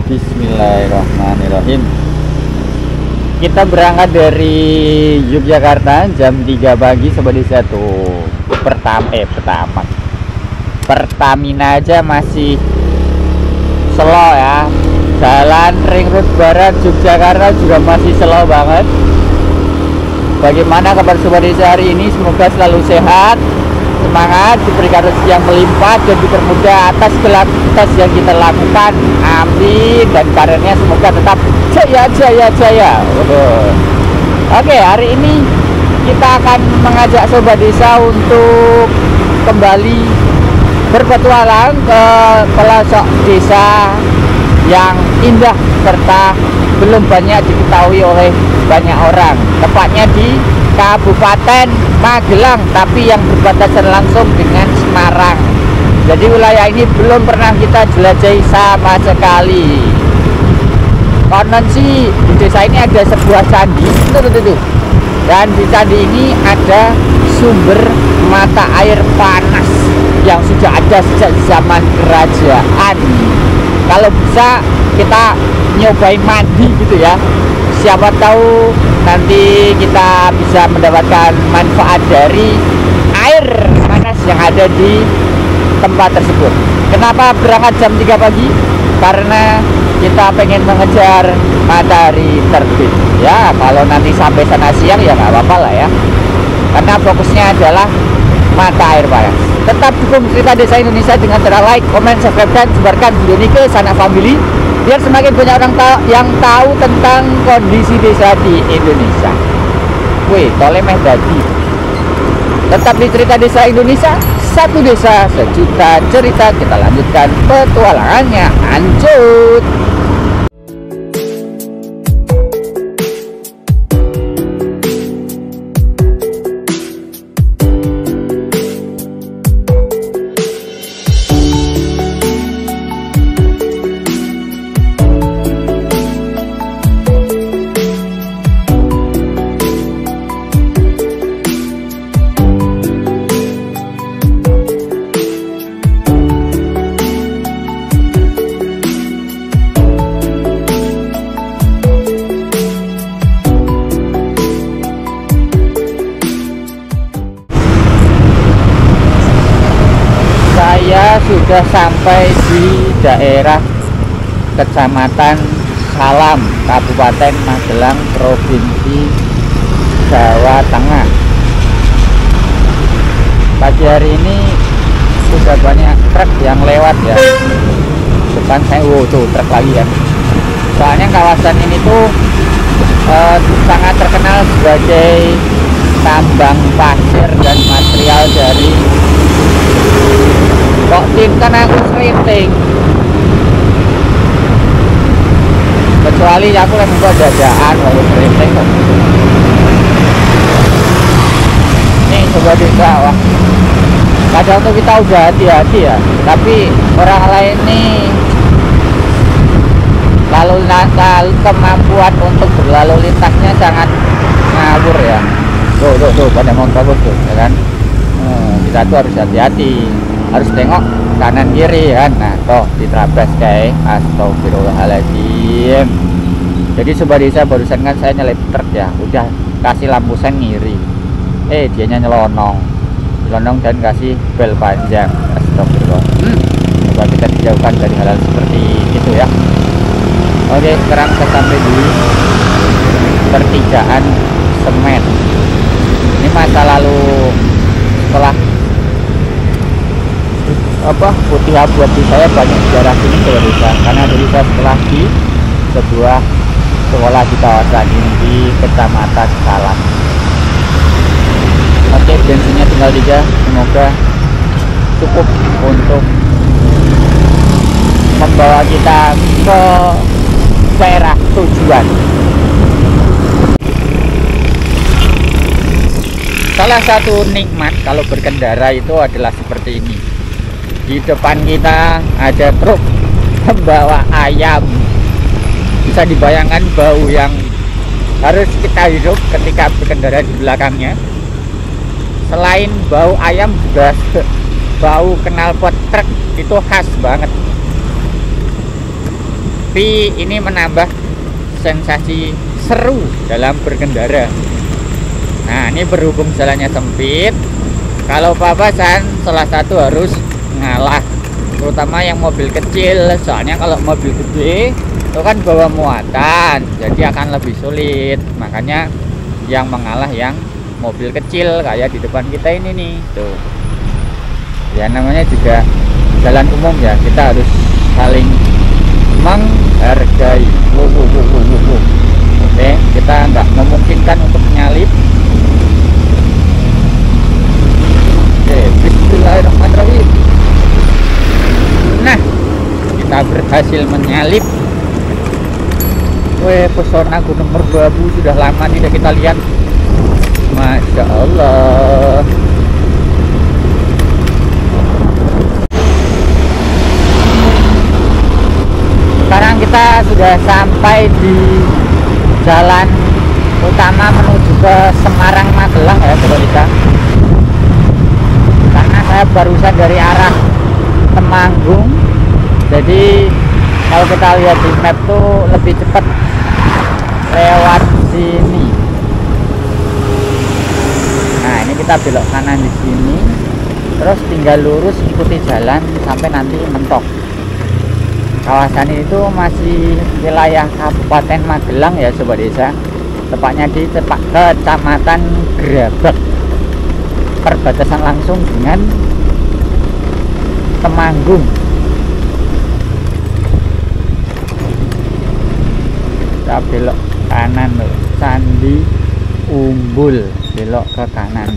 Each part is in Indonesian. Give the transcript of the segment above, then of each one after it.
Bismillahirrahmanirrahim. Kita berangkat dari Yogyakarta jam 3 pagi Sobat Desa tuh. Pertamina aja masih slow ya. Jalan Ring Road Barat Yogyakarta juga masih slow banget. Bagaimana kabar Sobat Desa hari ini? Semoga selalu sehat, semangat, diberikan rezeki yang melimpah dan dipermudah atas aktivitas yang kita lakukan. Amin. Dan karirnya semoga tetap jaya. Oke, hari ini kita akan mengajak Sobat Desa untuk kembali berpetualang ke pelosok desa yang indah serta belum banyak diketahui oleh banyak orang. Tepatnya di Kabupaten Magelang, tapi yang berbatasan langsung dengan Semarang. Jadi wilayah ini belum pernah kita jelajahi sama sekali. Konon sih di desa ini ada sebuah candi, dan di candi ini ada sumber mata air panas yang sudah ada sejak zaman kerajaan. Kalau bisa kita nyobain mandi gitu ya. Siapa tahu nanti kita bisa mendapatkan manfaat dari air panas yang ada di tempat tersebut. Kenapa berangkat jam 3 pagi? Karena kita pengen mengejar matahari terbit. Ya, kalau nanti sampai sana siang ya nggak apa-apa lah ya. Karena fokusnya adalah mata air panas. Tetap dukung Cerita Desa Indonesia dengan cara like, komen, subscribe, dan sebarkan video ini ke sanak family, biar semakin banyak orang yang tahu tentang kondisi desa di Indonesia. Wih, tole meh dadi. Tetap di Cerita Desa Indonesia, satu desa, sejuta cerita. Kita lanjutkan petualangannya. Lanjut. Sudah sampai di daerah Kecamatan Salam, Kabupaten Magelang, Provinsi Jawa Tengah. Pagi hari ini sudah banyak truk yang lewat ya. Depan saya, tuh truk lagi ya. Soalnya kawasan ini tuh sangat terkenal sebagai tambang pasir dan material dari. Kok tim kan aku serinting, kecuali aku lagi buat jajaan kalau serinting kok. Nih coba desa, wah kadang tuh kita udah hati-hati ya, tapi orang lain nih lalu kemampuan untuk berlalu lintasnya sangat ngawur ya. Tuh pada motor tuh ya kan. Kita tuh harus hati-hati, harus tengok kanan kiri kan. Nah toh diterabas kayak astagfirullahaladzim. Jadi Sobat Desa barusan kan saya nyelip truk ya, udah kasih lampu sen ngiri, dianya nyelonong dan kasih bel panjang. Astagfirullah. Coba kita dijauhkan dari hal-hal seperti itu ya. Oke, sekarang kita sampai di pertigaan semen. Ini masa lalu setelah putih abu di saya banyak sejarah sini Sobat Desa, karena dulu saya sekolah di sebuah sekolah di kawasan ini di Kecamatan Salam. Oke, bensinnya tinggal 3, semoga cukup untuk membawa kita ke daerah tujuan. Salah satu nikmat kalau berkendara itu adalah seperti ini. Di depan kita ada truk membawa ayam. Bisa dibayangkan bau yang harus kita hirup ketika berkendara di belakangnya. Selain bau ayam juga bau knalpot truk itu khas banget. tapi ini menambah sensasi seru dalam berkendara. Nah, ini berhubung jalannya sempit, kalau papasan salah satu harus ngalah, terutama yang mobil kecil. Soalnya kalau mobil gede itu kan bawa muatan, jadi akan lebih sulit. Makanya yang mengalah yang mobil kecil kayak di depan kita ini nih, tuh. Ya namanya juga jalan umum ya, kita harus saling menghargai. Oke, kita nggak memungkinkan untuk menyalip. Oke, bismillahirrahmanirrahim. Nah, kita berhasil menyalip. Weh, pesona Gunung Merbabu sudah lama tidak kita lihat. Masya Allah. Sekarang kita sudah sampai di jalan utama menuju ke Semarang Magelang ya saudara. Karena saya barusan dari arah Temanggung, jadi kalau kita lihat di map tuh lebih cepat lewat sini. Nah, ini kita belok kanan di sini, terus tinggal lurus ikuti jalan sampai nanti mentok. Kawasan itu masih wilayah Kabupaten Magelang ya sobat desa, tepatnya di Kecamatan Grabek, perbatasan langsung dengan Temanggung. Kita belok kanan loh, Candi Umbul, belok ke kanan.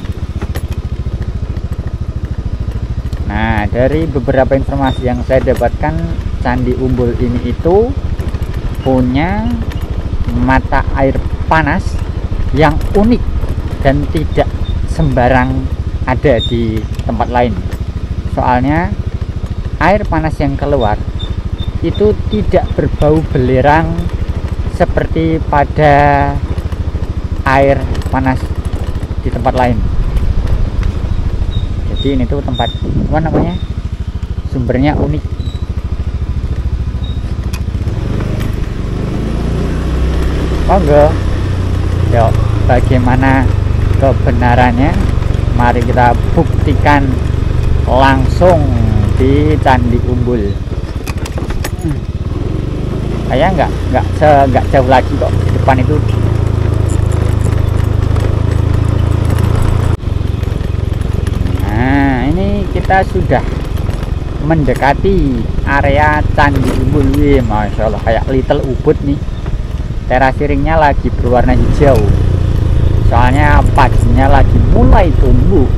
Nah, dari beberapa informasi yang saya dapatkan, Candi Umbul ini itu punya mata air panas yang unik dan tidak sembarang ada di tempat lain. Soalnya air panas yang keluar itu tidak berbau belerang seperti pada air panas di tempat lain. Jadi ini tuh tempat apa namanya, sumbernya unik. Monggo, yuk, bagaimana kebenarannya? Mari kita buktikan langsung di Candi Umbul. Kayak nggak jauh lagi kok, di depan itu. Nah, ini kita sudah mendekati area Candi Umbul. Wih, Masya Allah, kayak Little Ubud nih. Terasiringnya lagi berwarna hijau, soalnya paginya lagi mulai tumbuh.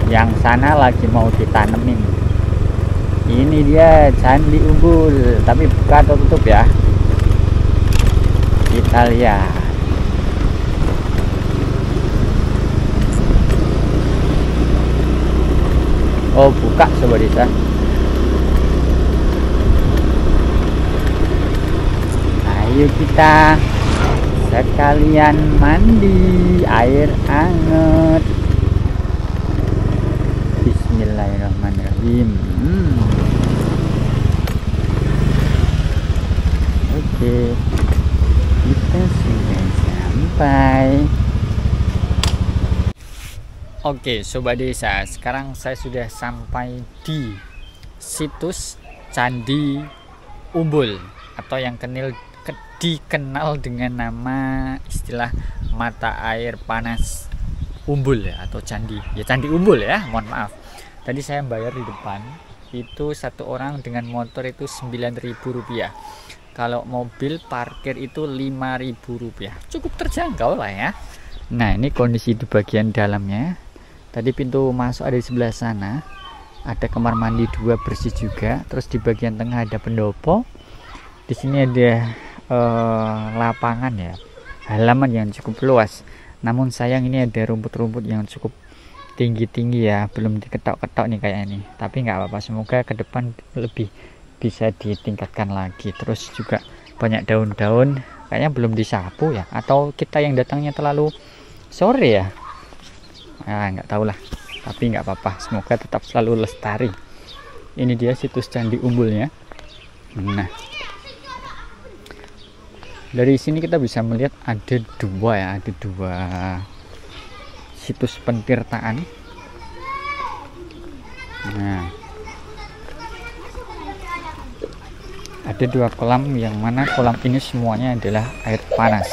Yang sana lagi mau ditanemin. Ini dia Candi Umbul, tapi buka atau tutup ya, kita lihat. Oh, buka sobat desa. Ayo kita sekalian mandi air hangat. Bismillahirrahmanirrahim. Oke, kita sudah sampai. Oke sobat desa, sekarang saya sudah sampai di situs Candi Umbul, atau yang dikenal dengan nama istilah mata air panas Umbul ya, atau Candi Umbul ya, mohon maaf. Tadi saya bayar di depan itu satu orang dengan motor itu Rp9.000, kalau mobil parkir itu Rp5.000, cukup terjangkau lah ya. Nah, ini kondisi di bagian dalamnya. Tadi pintu masuk ada di sebelah sana, ada kamar mandi 2 bersih juga, terus di bagian tengah ada pendopo. Di sini ada lapangan ya, halaman yang cukup luas. Namun sayang ini ada rumput-rumput yang cukup tinggi-tinggi ya, belum diketok-ketok nih kayak ini. Tapi nggak apa-apa, semoga ke depan lebih bisa ditingkatkan lagi. Terus juga banyak daun-daun, kayaknya belum disapu ya, atau kita yang datangnya terlalu sore ya. Nah, nggak tahu lah. Tapi nggak apa-apa, semoga tetap selalu lestari. Ini dia situs Candi Umbulnya. Nah, dari sini kita bisa melihat ada dua situs pentirtaan. Nah, ada 2 kolam, yang mana kolam ini semuanya adalah air panas.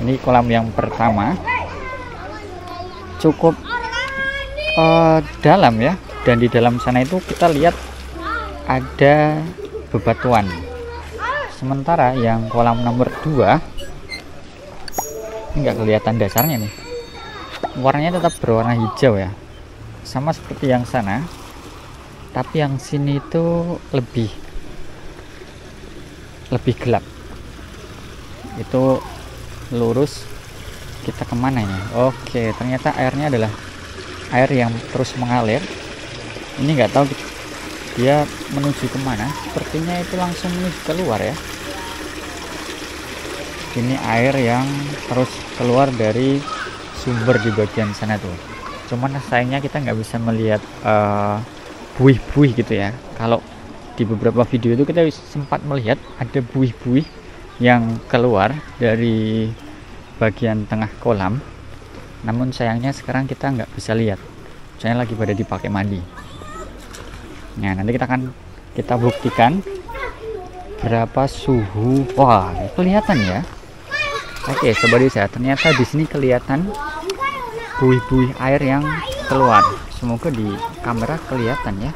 Ini kolam yang pertama, cukup dalam ya, dan di dalam sana itu kita lihat ada bebatuan. Sementara yang kolam nomor 2 ini nggak kelihatan dasarnya nih, warnanya tetap berwarna hijau ya, sama seperti yang sana, tapi yang sini itu lebih gelap. Itu lurus, kita kemana ini? Oke, ternyata airnya adalah air yang terus mengalir. Ini nggak tahu dia menuju kemana, sepertinya itu langsung menuju keluar ya. Ini air yang terus keluar dari sumber di bagian sana tuh. Cuman sayangnya kita nggak bisa melihat buih-buih gitu ya. Kalau di beberapa video itu kita sempat melihat ada buih-buih yang keluar dari bagian tengah kolam. Namun sayangnya sekarang kita nggak bisa lihat, soalnya lagi pada dipakai mandi. Nah, nanti kita buktikan berapa suhu. Wah, kelihatan ya. Oke, sobat desa, ternyata di sini kelihatan buih-buih air yang keluar. Semoga di kamera kelihatan ya.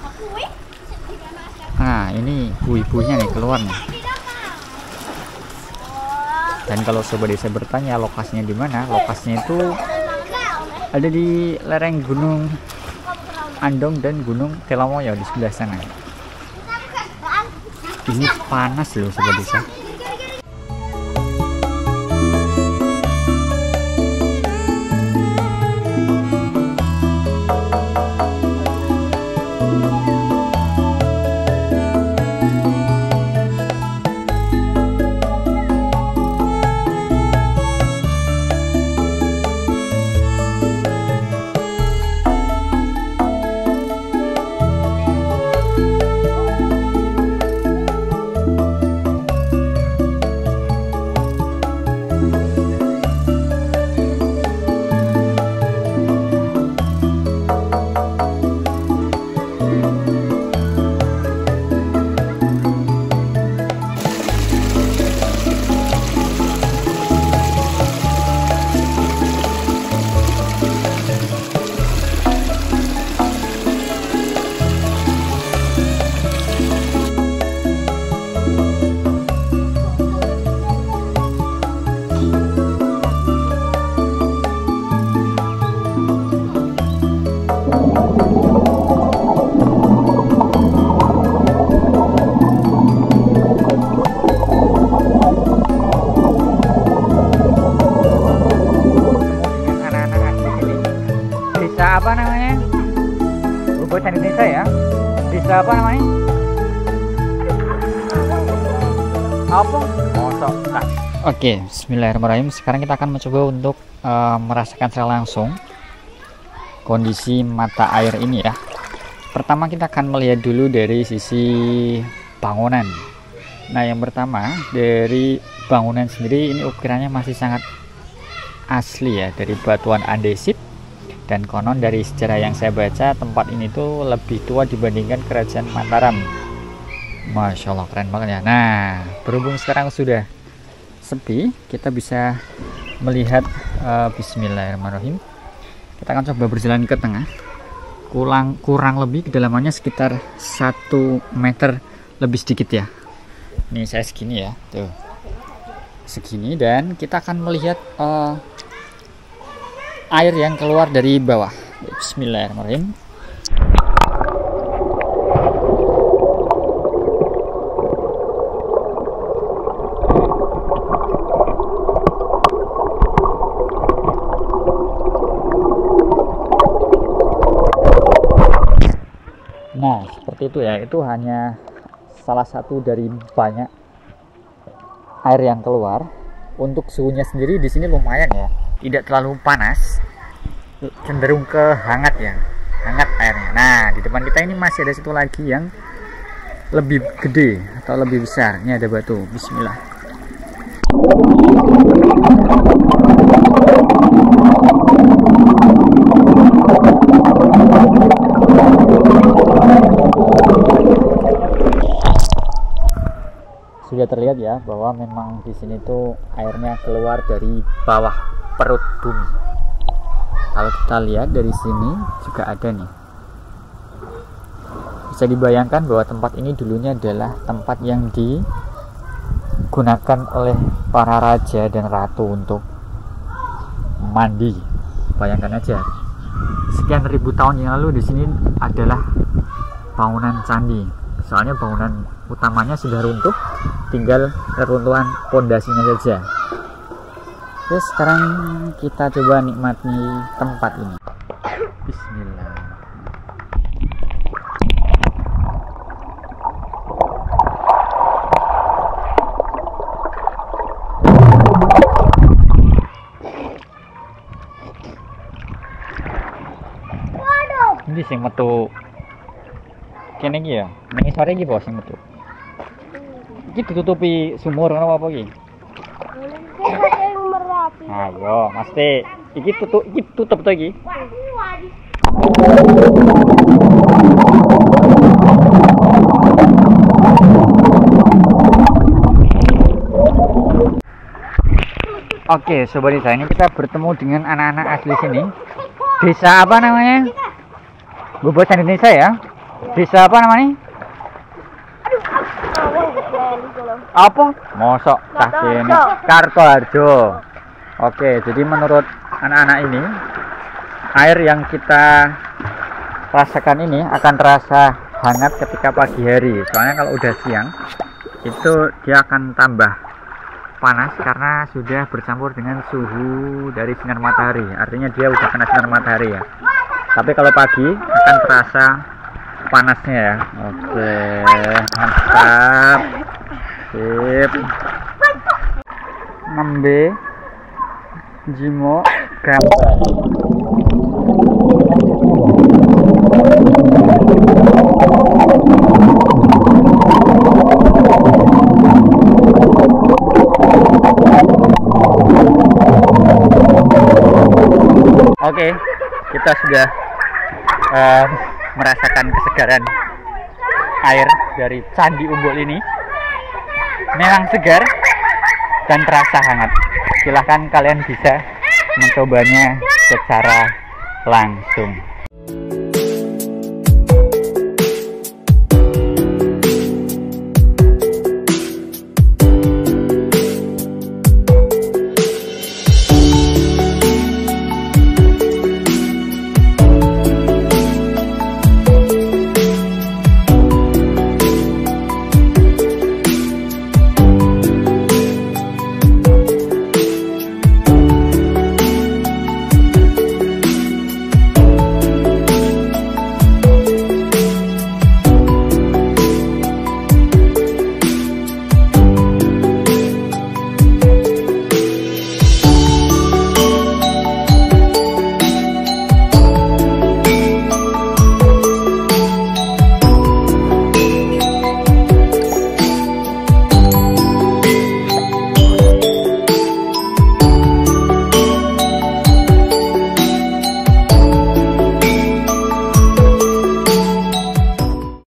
Nah, ini buih-buihnya nih keluar nih. Dan kalau sobat desa bertanya lokasinya di mana, lokasinya itu ada di lereng Gunung Andong dan Gunung Telomoyo di sebelah sana. Ini panas loh sobat desa. Apa namanya? Bahasa Indonesia ya. Desa apa namanya? Apa? Nah. Oke, bismillahirrahmanirrahim. Sekarang kita akan mencoba untuk merasakan secara langsung kondisi mata air ini ya. Pertama kita akan melihat dulu dari sisi bangunan. Nah, yang pertama dari bangunan sendiri, ini ukirannya masih sangat asli ya, dari batuan andesit. Dan konon dari sejarah yang saya baca, tempat ini tuh lebih tua dibandingkan Kerajaan Mataram. Masya Allah, keren banget ya. Nah, berhubung sekarang sudah sepi, kita bisa melihat bismillahirrahmanirrahim. Kita akan coba berjalan ke tengah. Kurang lebih kedalamannya sekitar 1 meter lebih sedikit ya. Ini saya segini ya, tuh segini, dan kita akan melihat air yang keluar dari bawah. Bismillahirrahmanirrahim. Nah, seperti itu ya. Itu hanya salah satu dari banyak air yang keluar. Untuk suhunya sendiri di sini lumayan ya, tidak terlalu panas, cenderung ke hangat ya, hangat airnya. Nah, di depan kita ini masih ada satu lagi yang lebih gede atau lebih besar. Ini ada batu. Bismillah. Sudah terlihat ya bahwa memang di sini tuh airnya keluar dari bawah perut bumi. Kalau kita lihat dari sini juga ada nih. Bisa dibayangkan bahwa tempat ini dulunya adalah tempat yang digunakan oleh para raja dan ratu untuk mandi. Bayangkan aja, sekian ribu tahun yang lalu di sini adalah bangunan candi. Soalnya bangunan utamanya sudah runtuh, tinggal reruntuhan pondasinya saja. Terus sekarang kita coba nikmati tempat ini. Bismillah. Ini sing metu kene iki ya. Ning sore iki bos sing metu. Iki ditutupi sumur ngono apa iki? Ayo, mesti iki tutup to iki. Oke, sobat desa, ini kita bertemu dengan anak-anak asli sini. Desa apa namanya? Gue bahasa Indonesia ya. Desa apa namanya? Apa? Mosok cah kene. Kartoharjo. Oke, jadi menurut anak-anak ini, air yang kita rasakan ini akan terasa hangat ketika pagi hari. Soalnya kalau udah siang, itu dia akan tambah panas karena sudah bercampur dengan suhu dari sinar matahari. Artinya dia udah kena sinar matahari ya. Tapi kalau pagi akan terasa panasnya ya. Oke, mantap. Sip. Nembe Jimo gambar. Oke, kita sudah merasakan kesegaran air dari Candi Umbul ini. Memang segar dan terasa hangat. Silahkan kalian bisa mencobanya secara langsung.